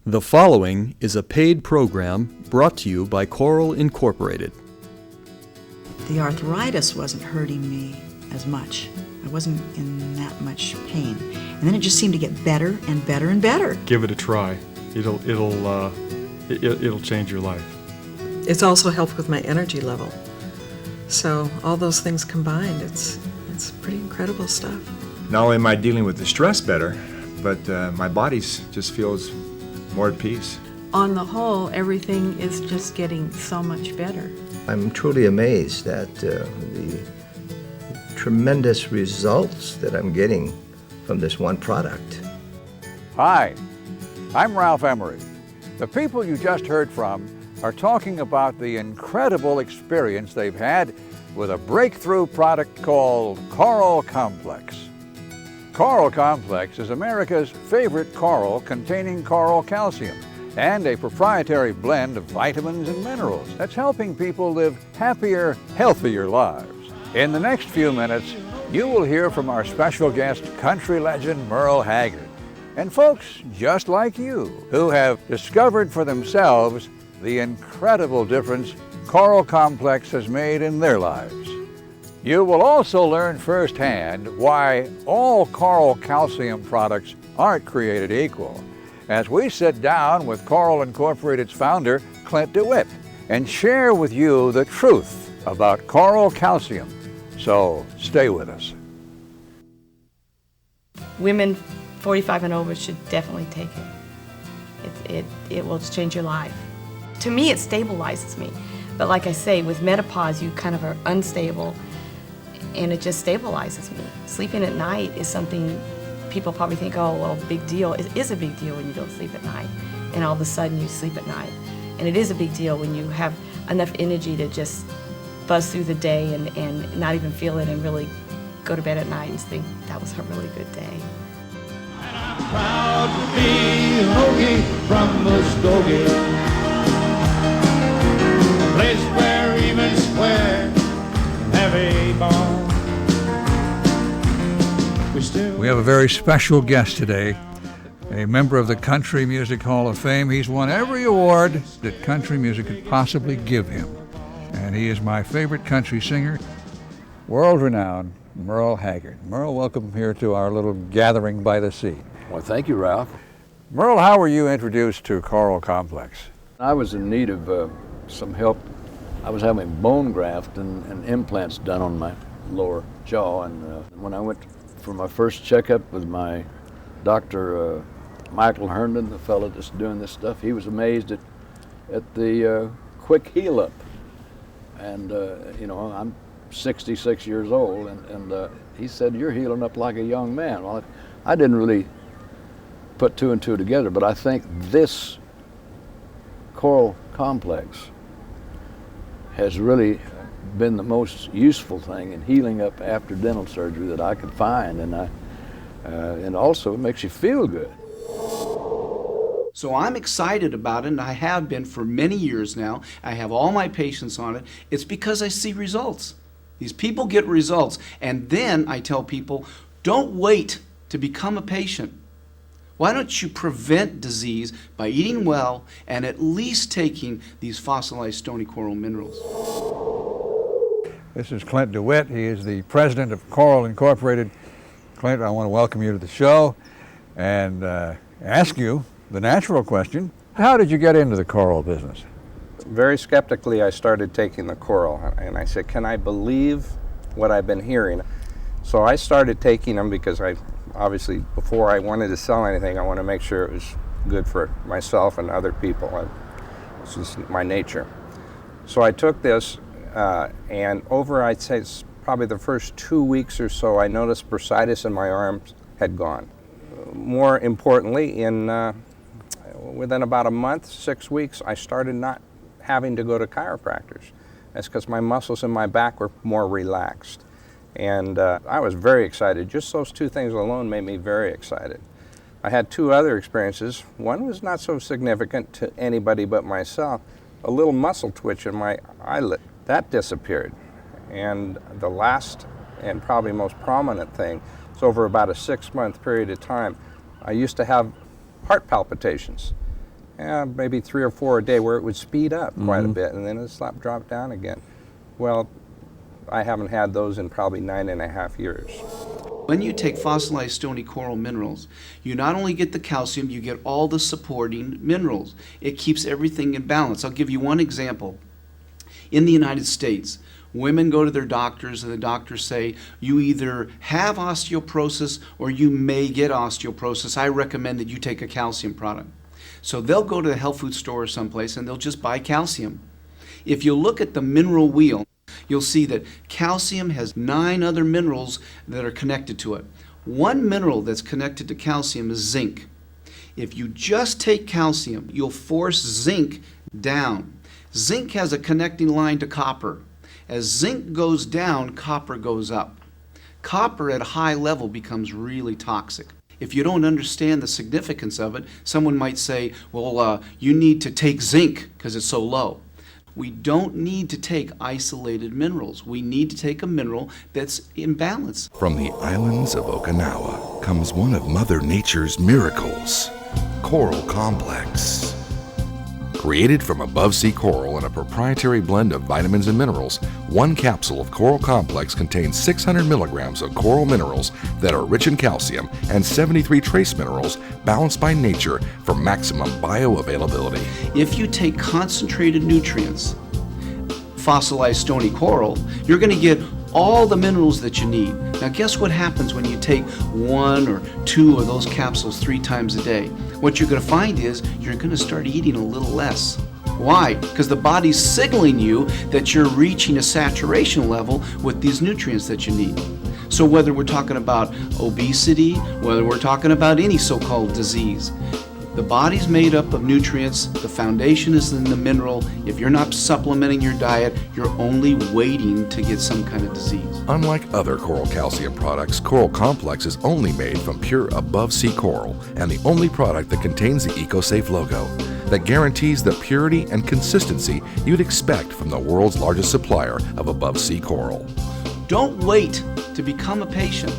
The following is a paid program brought to you by Coral Incorporated. The arthritis wasn't hurting me as much. I wasn't in that much pain. And then it just seemed to get better and better and better. Give it a try. It'll change your life. It's also helped with my energy level. So all those things combined, it's pretty incredible stuff. Not only am I dealing with the stress better, but my body just feels more at peace. On the whole, everything is just getting so much better. I'm truly amazed at the tremendous results that I'm getting from this one product. Hi, I'm Ralph Emery. The people you just heard from are talking about the incredible experience they've had with a breakthrough product called Coral Complex. Coral Complex is America's favorite coral containing coral calcium and a proprietary blend of vitamins and minerals that's helping people live happier, healthier lives. In the next few minutes, you will hear from our special guest, country legend Merle Haggard, and folks just like you who have discovered for themselves the incredible difference Coral Complex has made in their lives. You will also learn firsthand why all coral calcium products aren't created equal, as we sit down with Coral Incorporated's founder, Clint DeWitt, and share with you the truth about coral calcium. So stay with us. Women 45 and over should definitely take it. It will change your life. To me, it stabilizes me. But like I say, with menopause, you kind of are unstable, and it just stabilizes me. Sleeping at night is something people probably think, oh, well, big deal. It is a big deal when you don't sleep at night, and all of a sudden you sleep at night. And it is a big deal when you have enough energy to just buzz through the day and not even feel it and really go to bed at night and think that was a really good day. And I'm proud to be a Hoagie from Muskogee, a place where even square have a bar. We have a very special guest today, a member of the Country Music Hall of Fame. He's won every award that country music could possibly give him. And he is my favorite country singer, world-renowned Merle Haggard. Merle, welcome here to our little gathering by the sea. Well, thank you, Ralph. Merle, how were you introduced to Coral Complex? I was in need of some help. I was having bone graft and implants done on my lower jaw, and when I went for my first checkup with my doctor, Michael Herndon, the fellow that's doing this stuff, he was amazed at the quick heal up. And I'm 66 years old, and he said, "You're healing up like a young man." Well, I didn't really put two and two together, but I think this Coral Complex has really been the most useful thing in healing up after dental surgery that I could find, and also it makes you feel good. So I'm excited about it, and I have been for many years now. I have all my patients on it. It's because I see results. These people get results, and then I tell people, don't wait to become a patient. Why don't you prevent disease by eating well and at least taking these fossilized stony coral minerals? This is Clint DeWitt. He is the president of Coral Incorporated. Clint, I want to welcome you to the show and ask you the natural question, how did you get into the coral business? Very skeptically, I started taking the coral, and I said, can I believe what I've been hearing? So I started taking them because obviously, before I wanted to sell anything, I want to make sure it was good for myself and other people. This is my nature. So I took this, and over, I'd say, it's probably the first 2 weeks or so, I noticed bursitis in my arms had gone. More importantly, within about a month, 6 weeks, I started not having to go to chiropractors. That's because my muscles in my back were more relaxed. And I was very excited. Just those two things alone made me very excited. I had two other experiences. One was not so significant to anybody but myself. A little muscle twitch in my eyelid. That disappeared. And the last and probably most prominent thing is over about a 6-month period of time, I used to have heart palpitations. maybe 3 or 4 a day, where it would speed up quite a bit and then it would drop down again. Well, I haven't had those in probably 9.5 years. When you take fossilized stony coral minerals, you not only get the calcium, you get all the supporting minerals. It keeps everything in balance. I'll give you one example. In the United States, women go to their doctors and the doctors say, you either have osteoporosis or you may get osteoporosis. I recommend that you take a calcium product. So they'll go to the health food store or someplace and they'll just buy calcium. If you look at the mineral wheel, you'll see that calcium has 9 other minerals that are connected to it. One mineral that's connected to calcium is zinc. If you just take calcium, you'll force zinc down. Zinc has a connecting line to copper. As zinc goes down, copper goes up. Copper at a high level becomes really toxic. If you don't understand the significance of it, someone might say, well, you need to take zinc because it's so low. We don't need to take isolated minerals. We need to take a mineral that's in balance. From the islands of Okinawa comes one of Mother Nature's miracles, Coral Complex. Created from above-sea coral and a proprietary blend of vitamins and minerals, one capsule of Coral Complex contains 600 milligrams of coral minerals that are rich in calcium and 73 trace minerals balanced by nature for maximum bioavailability. If you take concentrated nutrients, fossilized stony coral, you're going to get all the minerals that you need. Now guess what happens when you take 1 or 2 of those capsules 3 times a day? What you're going to find is you're going to start eating a little less. Why? Because the body's signaling you that you're reaching a saturation level with these nutrients that you need. So whether we're talking about obesity, whether we're talking about any so-called disease, the body's made up of nutrients, the foundation is in the mineral. If you're not supplementing your diet, you're only waiting to get some kind of disease. Unlike other coral calcium products, Coral Complex is only made from pure above-sea coral and the only product that contains the EcoSafe logo that guarantees the purity and consistency you'd expect from the world's largest supplier of above-sea coral. Don't wait to become a patient.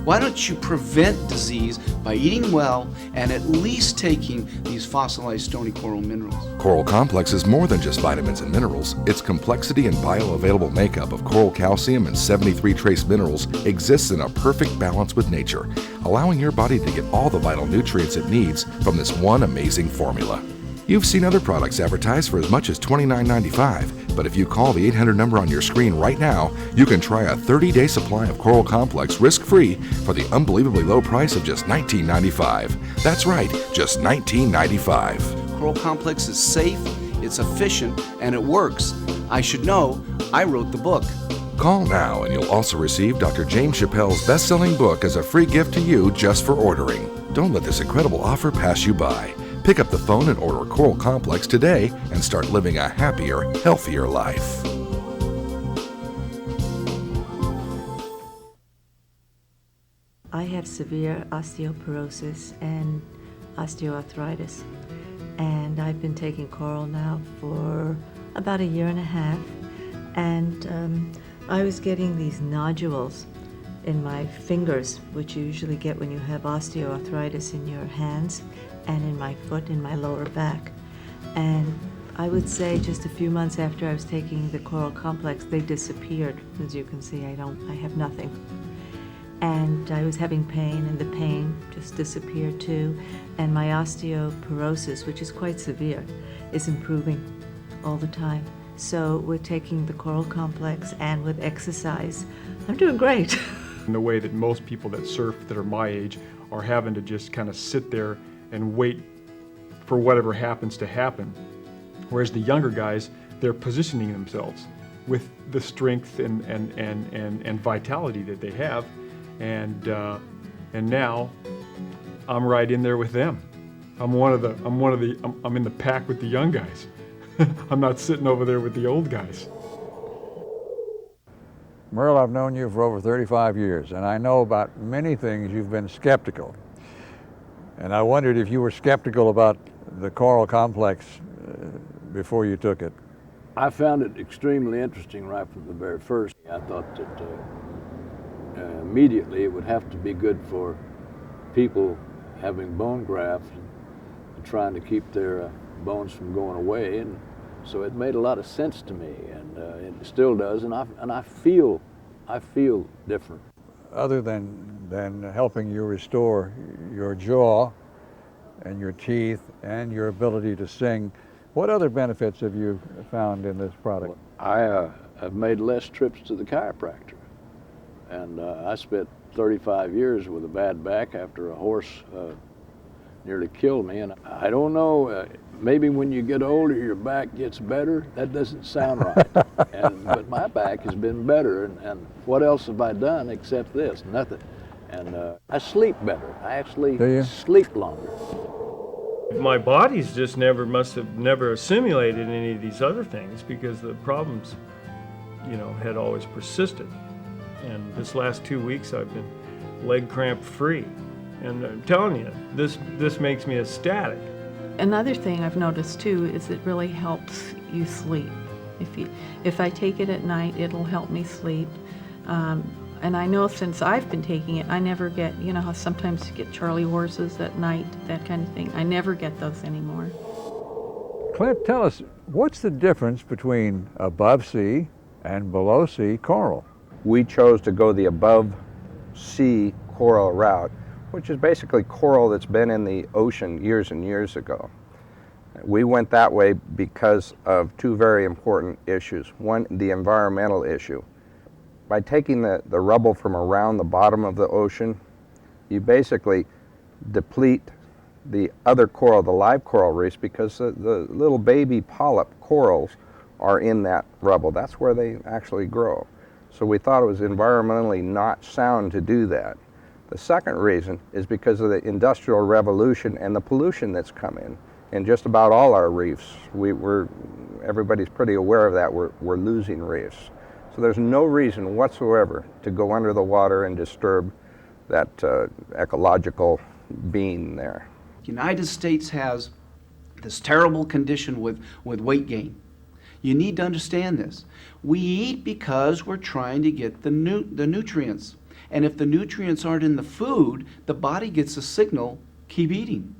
Why don't you prevent disease by eating well and at least taking these fossilized stony coral minerals? Coral Complex is more than just vitamins and minerals. Its complexity and bioavailable makeup of coral calcium and 73 trace minerals exists in a perfect balance with nature, allowing your body to get all the vital nutrients it needs from this one amazing formula. You've seen other products advertised for as much as $29.95, but if you call the 800 number on your screen right now, you can try a 30-day supply of Coral Complex risk-free for the unbelievably low price of just $19.95. That's right, just $19.95. Coral Complex is safe, it's efficient, and it works. I should know, I wrote the book. Call now and you'll also receive Dr. James Chappelle's best-selling book as a free gift to you just for ordering. Don't let this incredible offer pass you by. Pick up the phone and order Coral Complex today and start living a happier, healthier life. I have severe osteoporosis and osteoarthritis, and I've been taking coral now for about 1.5 years, and I was getting these nodules in my fingers, which you usually get when you have osteoarthritis in your hands, and in my foot, in my lower back. And I would say just a few months after I was taking the Coral Complex, they disappeared. As you can see, I have nothing. And I was having pain, and the pain just disappeared too. And my osteoporosis, which is quite severe, is improving all the time. So we're taking the Coral Complex, and with exercise, I'm doing great. In the way that most people that surf that are my age are having to just kind of sit there and wait for whatever happens to happen. Whereas the younger guys, they're positioning themselves with the strength and vitality that they have, and now I'm right in there with them. I'm in the pack with the young guys. I'm not sitting over there with the old guys. Merle, I've known you for over 35 years, and I know about many things you've been skeptical. And I wondered if you were skeptical about the Coral Complex before you took it. I found it extremely interesting right from the very first. I thought that immediately it would have to be good for people having bone grafts, trying to keep their bones from going away, and so it made a lot of sense to me, and it still does, and I feel different. Other than helping you restore your jaw and your teeth and your ability to sing, what other benefits have you found in this product? I have made less trips to the chiropractor, and I spent 35 years with a bad back after a horse nearly killed me, and I don't know, maybe when you get older your back gets better. That doesn't sound right. But my back has been better, and what else have I done except this? Nothing. And I sleep better. I actually sleep longer. My body's just must have never assimilated any of these other things because the problems, had always persisted. And this last 2 weeks I've been leg cramp free. And I'm telling you, this makes me ecstatic. Another thing I've noticed too is it really helps you sleep. If I take it at night, it'll help me sleep. And I know since I've been taking it, I never get, how sometimes you get Charlie horses at night, that kind of thing. I never get those anymore. Clint, tell us, what's the difference between above sea and below sea coral? We chose to go the above sea coral route, which is basically coral that's been in the ocean years and years ago. We went that way because of two very important issues. One, the environmental issue. By taking the rubble from around the bottom of the ocean, you basically deplete the other coral, the live coral reefs, because the little baby polyp corals are in that rubble. That's where they actually grow. So we thought it was environmentally not sound to do that. The second reason is because of the Industrial Revolution and the pollution that's come in just about all our reefs. Everybody's pretty aware of that. We're losing reefs. So there's no reason whatsoever to go under the water and disturb that ecological being there. The United States has this terrible condition with weight gain. You need to understand this. We eat because we're trying to get the nutrients. And if the nutrients aren't in the food, the body gets a signal, keep eating.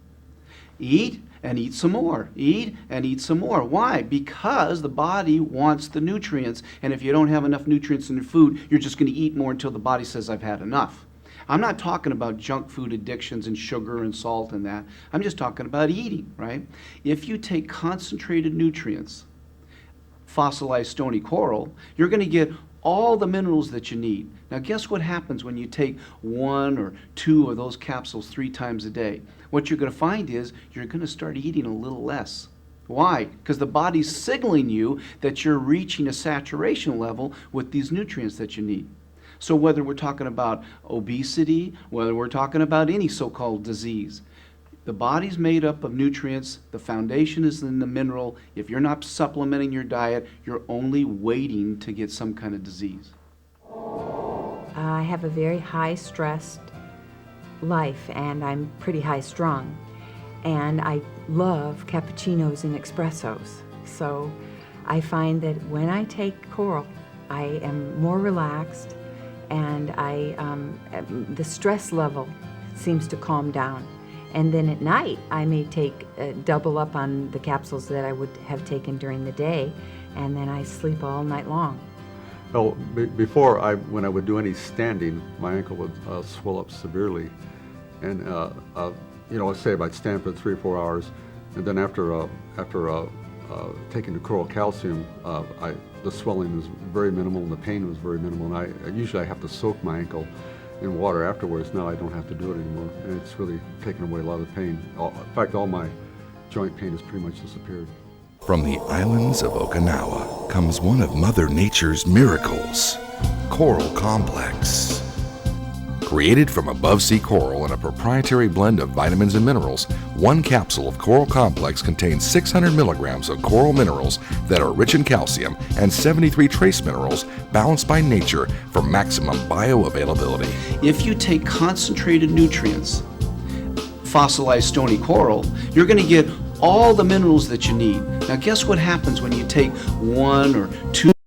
Eat and eat some more. Eat and eat some more. Why? Because the body wants the nutrients, and if you don't have enough nutrients in your food, you're just going to eat more until the body says, I've had enough. I'm not talking about junk food addictions and sugar and salt and that. I'm just talking about eating, right? If you take concentrated nutrients, fossilized stony coral, you're going to get all the minerals that you need. Now guess what happens when you take 1 or 2 of those capsules 3 times a day? What you're going to find is you're going to start eating a little less. Why? Because the body's signaling you that you're reaching a saturation level with these nutrients that you need. So whether we're talking about obesity, whether we're talking about any so-called disease, the body's made up of nutrients. The foundation is in the mineral. If you're not supplementing your diet, you're only waiting to get some kind of disease. I have a very high-stressed life, and I'm pretty high-strung. And I love cappuccinos and espressos. So I find that when I take coral, I am more relaxed, and the stress level seems to calm down. And then at night, I may take double up on the capsules that I would have taken during the day, and then I sleep all night long. Well, before, when I would do any standing, my ankle would swell up severely. And, let's say I'd stand for 3 or 4 hours, and then after taking the coral calcium, the swelling was very minimal and the pain was very minimal. And usually I have to soak my ankle in water afterwards. Now I don't have to do it anymore, and it's really taken away a lot of the pain. In fact, all my joint pain has pretty much disappeared. From the islands of Okinawa comes one of Mother Nature's miracles, Coral Complex. Created from above-sea coral in a proprietary blend of vitamins and minerals, 1 capsule of Coral Complex contains 600 milligrams of coral minerals that are rich in calcium and 73 trace minerals balanced by nature for maximum bioavailability. If you take concentrated nutrients, fossilized stony coral, you're going to get all the minerals that you need. Now guess what happens when you take 1 or 2